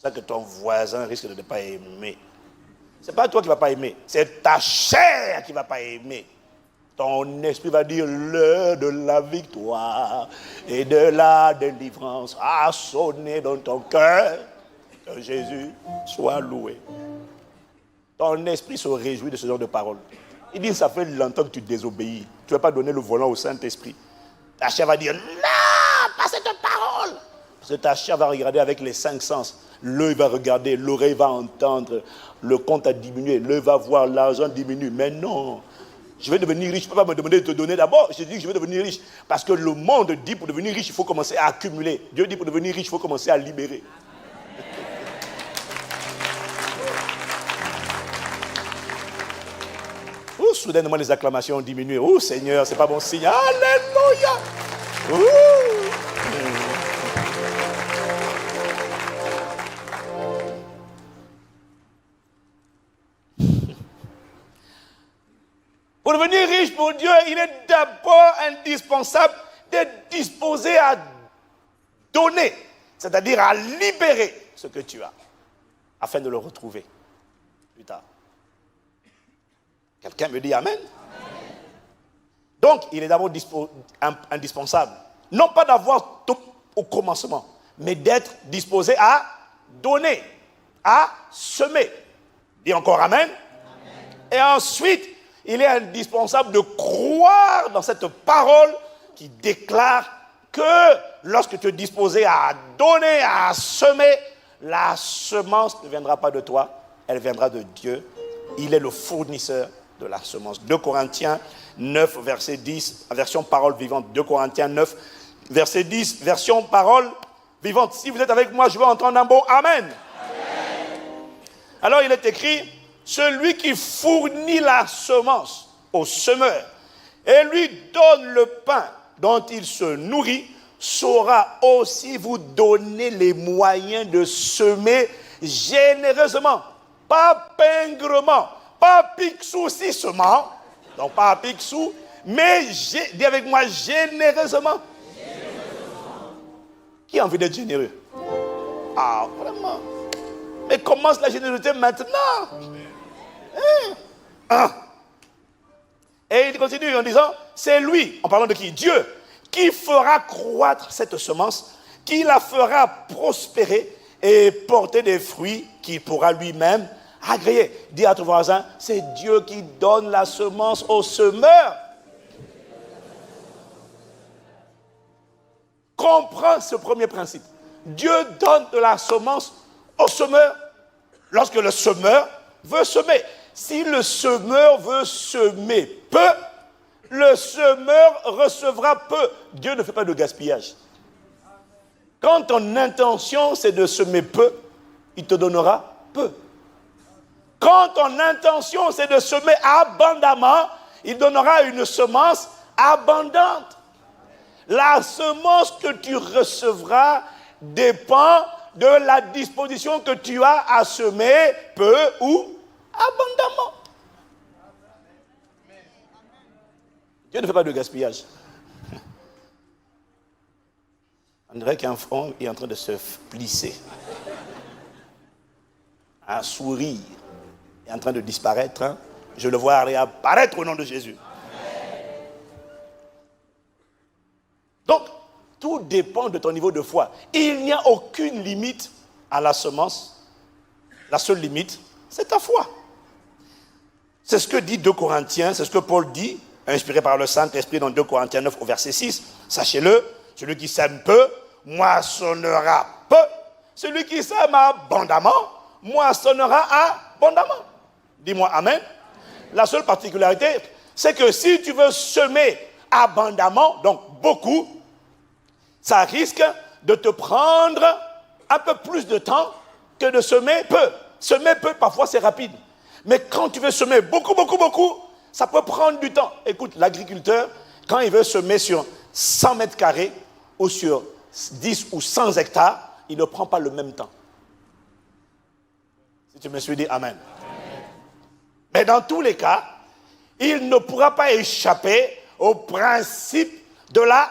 C'est ça que ton voisin risque de ne pas aimer. Ce n'est pas toi qui ne vas pas aimer, c'est ta chair qui ne va pas aimer. Ton esprit va dire l'heure de la victoire et de la délivrance a sonné dans ton cœur. Que Jésus soit loué. Ton esprit se réjouit de ce genre de paroles. Il dit, ça fait longtemps que tu désobéis. Tu ne vas pas donner le volant au Saint-Esprit. Ta chair va dire, non, pas cette parole. Parce que ta chair va regarder avec les 5 sens. L'œil va regarder, l'oreille va entendre, le compte a diminué, l'œil va voir, l'argent diminue. Mais non, je vais devenir riche. Tu ne peux pas me demander de te donner d'abord. Je dis que je vais devenir riche. Parce que le monde dit, pour devenir riche, il faut commencer à accumuler. Dieu dit, pour devenir riche, il faut commencer à libérer. Soudainement, les acclamations ont diminué. Oh Seigneur, c'est pas bon signe. Alléluia. Pour devenir riche pour Dieu, il est d'abord indispensable d'être disposé à donner, c'est-à-dire à libérer ce que tu as, afin de le retrouver plus tard. Quelqu'un me dit Amen? Donc, il est d'abord indispensable, non pas d'avoir tout au commencement, mais d'être disposé à donner, à semer. Dis encore Amen? Et ensuite, il est indispensable de croire dans cette parole qui déclare que lorsque tu es disposé à donner, à semer, la semence ne viendra pas de toi, elle viendra de Dieu. Il est le fournisseur de la semence. 2 Corinthiens 9, verset 10, version parole vivante. 2 Corinthiens 9, verset 10, version parole vivante. Si vous êtes avec moi, je vais entendre un bon Amen. Amen. Alors il est écrit, celui qui fournit la semence au semeur et lui donne le pain dont il se nourrit, saura aussi vous donner les moyens de semer généreusement, pas peingrement, pas pique-sous-sissement, donc pas pique-sous, mais dis avec moi généreusement. Qui a envie d'être généreux? Ah, vraiment. Mais commence la générosité maintenant. Et il continue en disant, c'est lui, en parlant de qui? Dieu, qui fera croître cette semence, qui la fera prospérer et porter des fruits qu'il pourra lui-même agréer. Dis à ton voisin, c'est Dieu qui donne la semence au semeur. Comprends ce premier principe. Dieu donne de la semence au semeur lorsque le semeur veut semer. Si le semeur veut semer peu, le semeur recevra peu. Dieu ne fait pas de gaspillage. Quand ton intention c'est de semer peu, il te donnera peu. Quand ton intention c'est de semer abondamment, il donnera une semence abondante. La semence que tu recevras dépend de la disposition que tu as à semer peu ou abondamment. Dieu ne fait pas de gaspillage. On dirait qu'un front est en train de se plisser. Un sourire est en train de disparaître. Hein? Je le vois réapparaître au nom de Jésus. Donc, tout dépend de ton niveau de foi. Il n'y a aucune limite à la semence. La seule limite, c'est ta foi. C'est ce que dit 2 Corinthiens, c'est ce que Paul dit, inspiré par le Saint-Esprit dans 2 Corinthiens 9 au verset 6. Sachez-le, celui qui sème peu, moissonnera peu. Celui qui sème abondamment, moissonnera abondamment. Dis-moi Amen. La seule particularité, c'est que si tu veux semer abondamment, donc beaucoup, ça risque de te prendre un peu plus de temps que de semer peu. Semer peu, parfois, c'est rapide. Mais quand tu veux semer beaucoup, ça peut prendre du temps. Écoute, l'agriculteur, quand il veut semer sur 100 mètres carrés ou sur 10 ou 100 hectares, il ne prend pas le même temps. Si tu me suis dit Amen. Mais dans tous les cas, il ne pourra pas échapper au principe de la